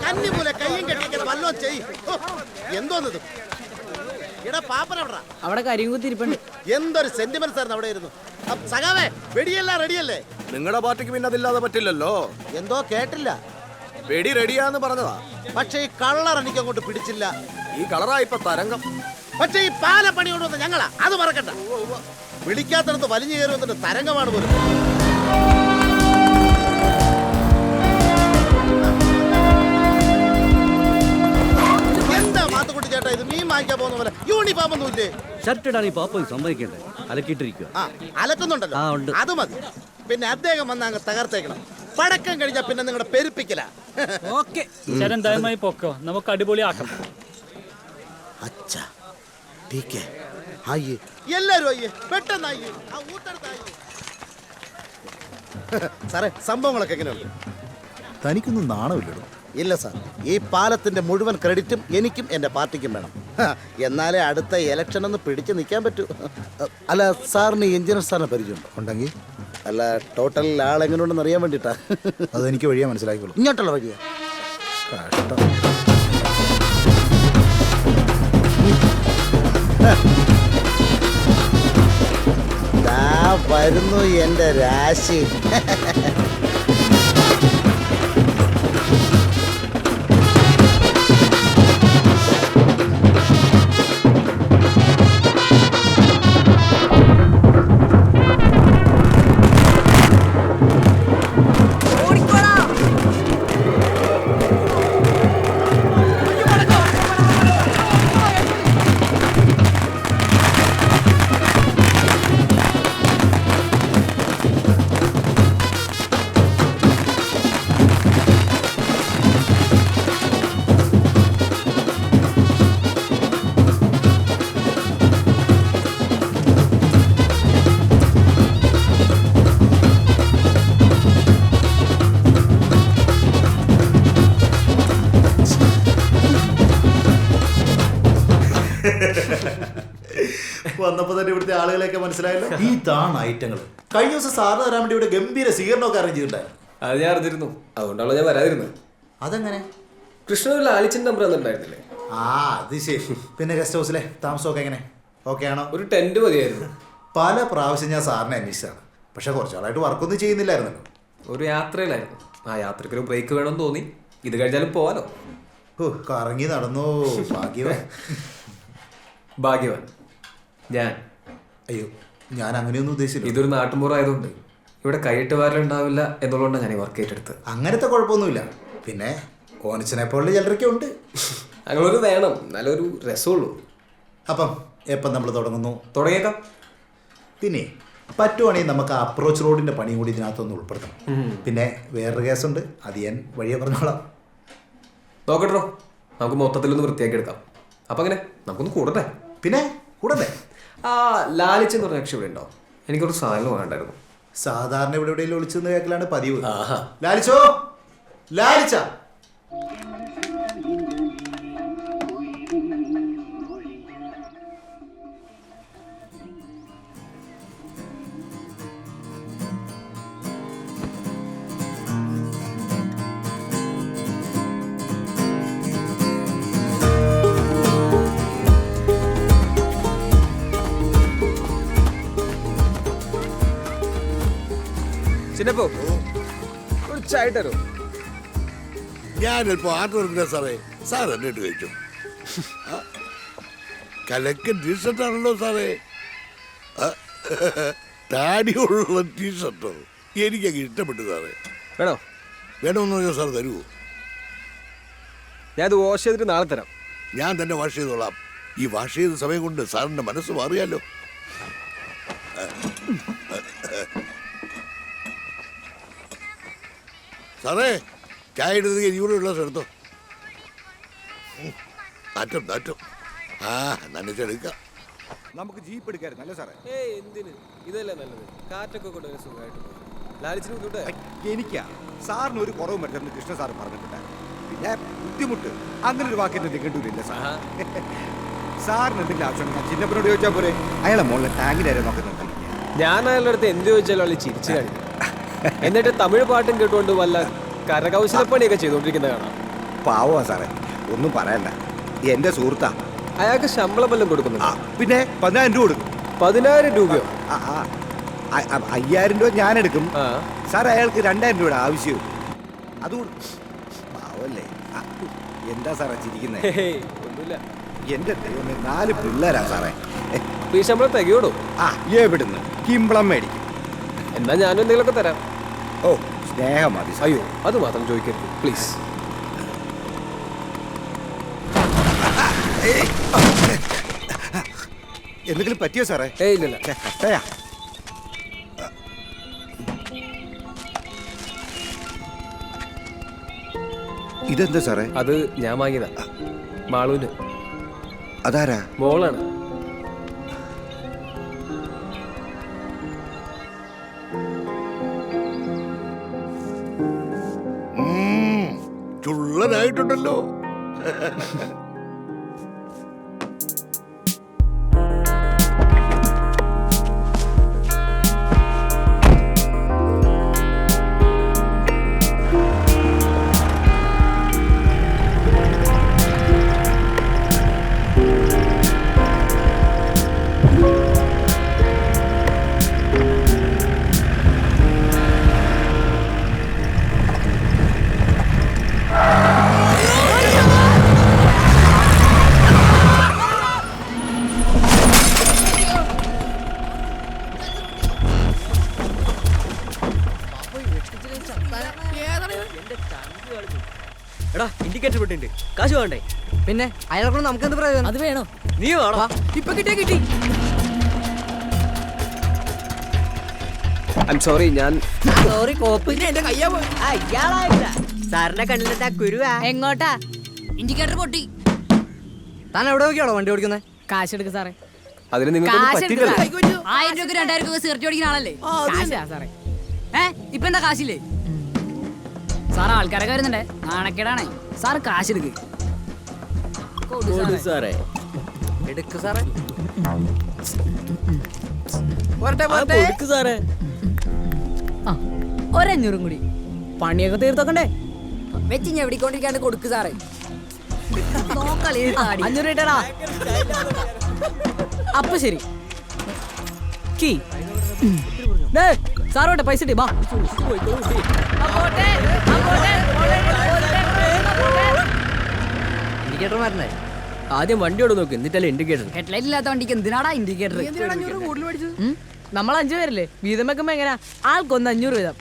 കന്നിമൂല കയ്യും കെട്ടിക്കാൻ വല്ലോ ചെയ്. എന്തോന്നത് ഇടാ പാപ്പനവിടാ അവിടെ കരിയും കുത്തിരിപ്പുണ്ട്. എന്തൊരു സെന്റിമെന്റ്സ് ആയിരുന്നു അവിടെ ഇരുന്നു. സഖാവേ വെടിയെല്ലാം റെഡിയല്ലേ? നിങ്ങളുടെ പാർട്ടിക്ക് പിന്നെ അതില്ലാതെ പറ്റില്ലല്ലോ. എന്തോ കേട്ടില്ല. വെടി റെഡിയാന്ന് പറഞ്ഞതാ. പക്ഷെ ഈ കളർ എനിക്ക് അങ്ങോട്ട് പിടിച്ചില്ല. ഈ കളറാ ഇപ്പൊ തരംഗം. പക്ഷെ ഈ പാല പണി കൊണ്ടുവന്ന ഞങ്ങളാ, അത് മറക്കണ്ട. വിളിക്കാത്തടത്ത് വലിഞ്ഞു കയറി വന്നിട്ട് തരംഗമാണ് പോലും. എന്താ മാത്തുക്കുട്ടി ചേട്ടാ ഇത്? മീൻ വാങ്ങിക്കാൻ പോകുന്ന പോലെ യൂണിഫോം ഒന്നും ഇല്ലേ? ഷർട്ട് ഇടാൻ ഈ പാപ്പ സമ്മതിക്കണ്ടേ? അലക്കിയിട്ടിരിക്കുക. അലക്കുന്നുണ്ടല്ലോ, അത് മതി. പിന്നെ അദ്ദേഹം വന്ന് അങ്ങ് തകർത്തേക്കണം. പടക്കം കഴിഞ്ഞാ പിന്നെ നിങ്ങളുടെ പെരുപ്പിക്കല. ചേട്ടൻ ദയമായി പൊക്കോ, നമുക്ക് അടിപൊളിയാക്കാം. എല്ലാരും അയ്യേ, പെട്ടെന്ന് അയ്യേ. സാറേ സംഭവങ്ങളൊക്കെ എങ്ങനെയുണ്ട്? തനിക്കൊന്നും നാണമില്ലല്ലോ. ഇല്ല സാർ, ഈ പാലത്തിന്റെ മുഴുവൻ ക്രെഡിറ്റും എനിക്കും എന്റെ പാർട്ടിക്കും വേണം. എന്നാലേ അടുത്ത ഇലക്ഷൻ ഒന്ന് പിടിച്ചു നിൽക്കാൻ പറ്റൂ. അല്ല സാറിന് എഞ്ചിനീയർ സാറിനെ പരിചയമുണ്ടോ? ഉണ്ടെങ്കിൽ അല്ല ടോട്ടൽ ആളെങ്ങനെയുണ്ടെന്ന് അറിയാൻ വേണ്ടിട്ടാ. അതെനിക്ക് വഴിയാ മനസ്സിലാക്കിക്കോളൂ. ഇങ്ങോട്ടുള്ള വഴിയാ. കഷ്ടം. വരുന്നു എന്റെ രാശി. വന്നപ്പോ തന്നെ ഇവിടുത്തെ ആളുകളെയൊക്കെ മനസ്സിലായല്ലോ. ഈ താണ് ഐറ്റങ്ങൾ കഴിഞ്ഞ ദിവസം സാറിന് തരാൻ വേണ്ടി ഇവിടെ ഗംഭീര സ്വീകരണമൊക്കെ അറേഞ്ച് ചെയ്തിട്ടുണ്ടായിരുന്നു. അത് ഞാൻ അറിഞ്ഞിരുന്നു, അതുകൊണ്ടാണല്ലോ ഞാൻ വരാതിരുന്നത്. അതെങ്ങനെ? കൃഷ്ണൻ ആലിച്ചിന്റെ നമ്പർ തന്നിട്ടുണ്ടായിരുന്നില്ലേ? അത് ശരി. പിന്നെ ഗസ്റ്റ് ഹൗസിലെ താമസമൊക്കെ എങ്ങനെ? ഓക്കെ ആണോ? ഒരു ടെന്റ് മതിയായിരുന്നു. പല പ്രാവശ്യം ഞാൻ സാറിനെ അന്വേഷിച്ചാണ്, പക്ഷെ കുറച്ചാളായിട്ട് വർക്കൊന്നും ചെയ്യുന്നില്ലായിരുന്നല്ലോ. ഒരു യാത്രയിലായിരുന്നു. ആ യാത്രയ്ക്ക് ഒരു ബ്രേക്ക് വേണമെന്ന് തോന്നി. ഇത് കഴിഞ്ഞാലും പോവാലോ. കറങ്ങി നടന്നു. ഭാഗ്യവാൻ. ഭാഗ്യവാൻ ഞാൻ. അയ്യോ, ഞാൻ അങ്ങനെയൊന്നും ഉദ്ദേശിച്ചില്ല. ഇതൊരു നാട്ടുമ്പുറം ആയതുകൊണ്ട് ഇവിടെ കൈയിട്ട് വാരലുണ്ടാവില്ല എന്നുള്ളതുകൊണ്ടാണ് ഞാൻ ഈ വർക്ക് ഏറ്റെടുത്തത്. അങ്ങനത്തെ കുഴപ്പമൊന്നുമില്ല. പിന്നെ ഓനച്ചനെ പോലുള്ള ചിലരൊക്കെ ഉണ്ട്. അങ്ങനൊരു വേണം, നല്ലൊരു രസമുള്ളൂ. അപ്പം എപ്പം നമ്മൾ തുടങ്ങുന്നു? തുടങ്ങിയേക്കാം. പിന്നെ പറ്റുവാണെങ്കിൽ നമുക്ക് അപ്രോച്ച് റോഡിന്റെ പണിയും കൂടി ഇതിനകത്തൊന്ന് ഉൾപ്പെടുത്തണം. പിന്നെ വേറൊരു കേസുണ്ട്, അത് ഞാൻ വഴിയെ പറഞ്ഞോളാം. നോക്കട്ടോ, നമുക്ക് മൊത്തത്തിലൊന്ന് വൃത്തിയാക്കി എടുക്കാം. അപ്പം അങ്ങനെ നമുക്കൊന്ന് കൂടട്ടെ. പിന്നെ കൂടല്ലേ? ആ ലാലിച്ചെന്ന് പറഞ്ഞ കക്ഷി ഇവിടെ ഉണ്ടോ? എനിക്കൊരു സാധനം വേണ്ടായിരുന്നു. സാധാരണ ഇവിടെ എവിടെയെങ്കിലും ഒളിച്ചെന്ന് കേൾക്കലാണ് പതിവ്. ലാലിച്ചോ, ലാലിച്ച. ചിന്നപ്പോ ഒരു ചായ തരോ? ഞാനിപ്പോ ആർട്ട് വർക്കില്ല സാറേ. സാർ എന്നിട്ട് കഴിച്ചു. കലക്കൻ ടീഷർട്ടാണല്ലോ സാറേ. താടിയുള്ള ടീഷർട്ടോ? എനിക്കങ്ങ് ഇഷ്ടപ്പെട്ടു സാറേ. വേണോ? വേണമെന്ന് പറഞ്ഞാൽ സാർ തരുമോ? ഞാനത് വാഷ് ചെയ്തിട്ട് നാളെ തരാം. ഞാൻ തന്നെ വാഷ് ചെയ്തോളാം. ഈ വാഷ് ചെയ്ത സമയം കൊണ്ട് സാറിന്റെ മനസ്സ് മാറിയാലോ. സാറേ ചായ എടുത്ത് ഇവിടെ ഉള്ള എടുത്തോ. നാറ്റം നാറ്റം. നനച്ചെടുക്കാം. നമുക്ക് ജീപ്പ് എടുക്കാറുണ്ടല്ലോ സാറേ. എന്തിന്? ഇതല്ലേ നല്ലത്. കാറ്റൊക്കെ കൊണ്ട് സുഖമായിട്ട്. ലാലിച്ചിന് ബുദ്ധിമുട്ട് എനിക്കാ. സാറിന് ഒരു കുറവും പറ്റുമെന്ന് കൃഷ്ണ സാർ പറഞ്ഞിട്ടുണ്ട്. പിന്നെ ബുദ്ധിമുട്ട് അങ്ങനെ ഒരു വാക്കിന്റെ നിഘണ്ടുവില്ല സാർ. സാറിന് എന്തെങ്കിലും ആവശ്യം ഞാൻ ചിന്നപ്പനോട് ചോദിച്ചാൽ പോരെ? അയാളെ മോളിലെ ടാങ്കിലാരെ നോക്കുന്നുണ്ട്. ഞാൻ അയാളുടെ അടുത്ത് എന്ത് ചോദിച്ചാലും ആള് ചിരിച്ചു കഴിഞ്ഞു. എന്നിട്ട് തമിഴ് പാട്ടും കേട്ടുകൊണ്ട് വല്ല കരകൗശലപ്പണിയൊക്കെ ചെയ്തുകൊണ്ടിരിക്കുന്ന കാണാം. പാവമാ സാറേ, ഒന്നും പറയണ്ട. എൻ്റെ സുഹൃത്താ. അയാൾക്ക് ശമ്പളം വല്ലതും ആ കൊടുക്കുന്നുണ്ടോ? പിന്നെ 10,000 രൂപ കൊടുക്കും. 10,000 രൂപയോ? 5,000 രൂപ ഞാനെടുക്കും. ആ. സാർ അയാൾക്ക് 2,000 രൂപയുടെ ആവശ്യവും. അതുകൊണ്ട് പാവല്ലേ. എന്താ സാറേ ചിരിക്കുന്നത്? ഹേയ്, ഒന്നുമില്ല. എൻ്റെ ദൈവമേ, 4 പിള്ളേരാ സാറേ. അപ്പൊ ഈ ശമ്പളം തികയോടോ? എവിടുന്ന് കിമ്പളം മേടിക്കും. എന്നാ ഞാനും എന്തെങ്കിലുമൊക്കെ തരാം. ഓ, സ്നേഹം മതി സാർ. അയ്യോ, അത് മാത്രം ചോദിക്കരുത് പ്ലീസ്. എന്തെങ്കിലും പറ്റിയോ സാറേ? ഏയ് ഇല്ലല്ല. കട്ടയാ. ഇതെന്താ സാറേ? അത് ഞാൻ വാങ്ങിയതാ. മാളൂന്. അതാരാ? മോളാണ്. ചുള്ളനായിട്ടുണ്ടല്ലോ. എടാ ഇൻഡിക്കേറ്റർ വിട്ടിട്ടുണ്ട്, കാശ് വേണ്ടേ? പിന്നെ അയാളെ കൊണ്ട് നമുക്ക് എന്ത് പ്രയോജനം? അത് വേണോ? നീ വേണോ? ഇപ്പൊ കിട്ടി. ഐ എം സോറി, ഞാൻ സോറി കോപ്പ്. എന്റെ കയ്യാ പോയി. സാറിന്റെ കണ്ണിലെന്താ കുരുവാ? എങ്ങോട്ടാ? ഇൻഡിക്കേറ്റർ പൊട്ടി. താൻ എവിടെ നോക്കിയാണോ വണ്ടി ഓടിക്കുന്നത്? കാശ് എടുക്ക് സാറേ. അതിന് നിങ്ങൾക്ക് കാശ് എടുക്ക് പറ്റില്ലല്ലോ. സാറേ. 1000 രൂപ 2000 രൂപ സിഗരറ്റ് ഓടിക്കുന്ന ആളല്ലേ? കാശാ സാറേ. ഇപ്പൊ എന്താ കാശില്ലേ? സാർ ആൾക്കാരൊക്കെ വരുന്നുണ്ടേ, നാണക്കേടാണേ. സാർ കാശ് എടുക്ക്. സാറേ എടുക്ക് സാറേ. കൊടുക്ക് സാറേ. ആ, 500 കൂടി. പണിയൊക്കെ തീർത്തോക്കണ്ടേ? വെച്ച് ഞെവിടിക്കൊണ്ടിരിക്കാണ്ട് കൊടുക്ക് സാറേ. 500 ഇട്ടടാ. അപ്പൊ ശരി. കീ സാറോട്ടെ പൈസ ഇട്ടി. ഇൻഡിക്കേറ്റർ മാറ്റണ്ടേ? ആദ്യം വണ്ടിയോട് നോക്ക്, എന്നിട്ടല്ലേ ഇൻഡിക്കേറ്റർ. ഹെഡ്ലൈറ്റ് ഇല്ലാത്ത വണ്ടിക്ക് എന്തിനാടാ ഇൻഡിക്കേറ്റർ? നമ്മൾ 5 പേരല്ലേ, വീതം വെക്കുമ്പോ എങ്ങനെയാ? ആൾക്കൊന്ന് 500 വീതം.